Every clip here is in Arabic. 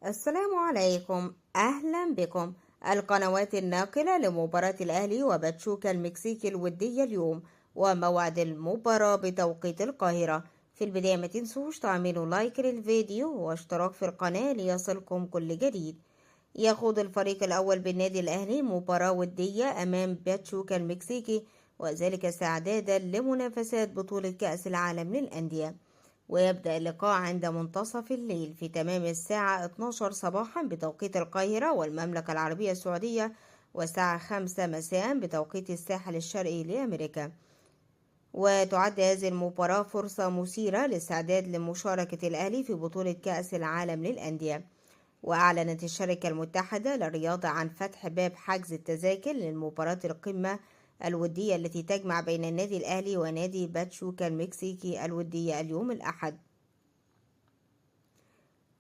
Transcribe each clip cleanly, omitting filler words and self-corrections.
السلام عليكم، أهلا بكم. القنوات الناقلة لمباراة الأهلي وباتشوكا المكسيكي الودية اليوم، وموعد المباراة بتوقيت القاهرة. في البداية ما تنسوش تعملوا لايك للفيديو واشتراك في القناة ليصلكم كل جديد. يخوض الفريق الأول بالنادي الأهلي مباراة ودية أمام باتشوكا المكسيكي، وذلك استعدادا لمنافسات بطولة كأس العالم للأندية. ويبدأ اللقاء عند منتصف الليل في تمام الساعة 12 صباحا بتوقيت القاهرة والمملكة العربية السعودية، والساعة 5 مساء بتوقيت الساحل الشرقي لأمريكا. وتعد هذه المباراة فرصة مثيرة للاستعداد لمشاركة الأهلي في بطولة كأس العالم للأندية. وأعلنت الشركة المتحدة للرياضة عن فتح باب حجز التذاكر للمباراة القمة الودية التي تجمع بين النادي الأهلي ونادي باتشوكا المكسيكي الودية اليوم الأحد.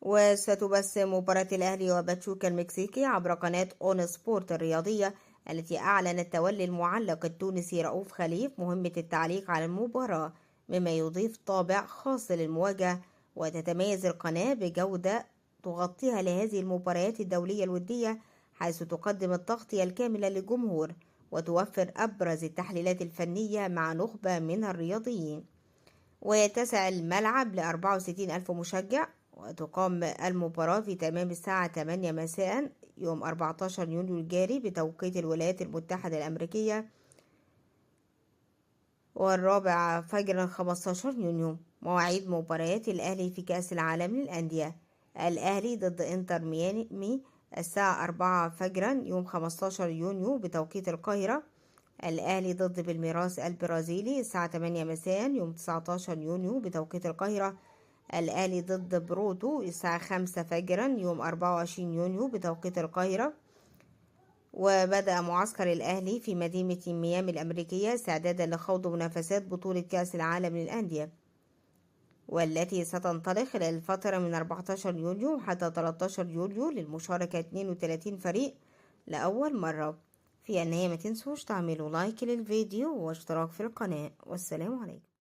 وستبث مباراة الأهلي وباتشوكا المكسيكي عبر قناة أون سبورت الرياضية، التي أعلنت تولي المعلق التونسي رؤوف خليف مهمة التعليق على المباراة، مما يضيف طابع خاص للمواجهة. وتتميز القناة بجودة تغطيها لهذه المباريات الدولية الودية، حيث تقدم التغطية الكاملة للجمهور وتوفر أبرز التحليلات الفنية مع نخبة من الرياضيين. ويتسع الملعب ل64 ألف مشجع. وتقام المباراة في تمام الساعة 8 مساء يوم 14 يونيو الجاري بتوقيت الولايات المتحدة الأمريكية، والرابع فجرا 15 يونيو. مواعيد مباريات الأهلي في كأس العالم للأندية: الأهلي ضد إنتر ميامي الساعة 4 فجرا يوم 15 يونيو بتوقيت القاهرة. الأهلي ضد بالميراس البرازيلي الساعة 8 مساء يوم 19 يونيو بتوقيت القاهرة. الأهلي ضد برودو الساعة 5 فجرا يوم 24 يونيو بتوقيت القاهرة. وبدأ معسكر الأهلي في مدينة ميامي الأمريكية استعدادا لخوض منافسات بطولة كأس العالم للأندية، والتي ستنطلق خلال الفترة من 14 يوليو حتى 13 يوليو للمشاركة 32 فريق لأول مرة. في النهاية ما تنسوش تعملوا لايك للفيديو واشتراك في القناة، والسلام عليكم.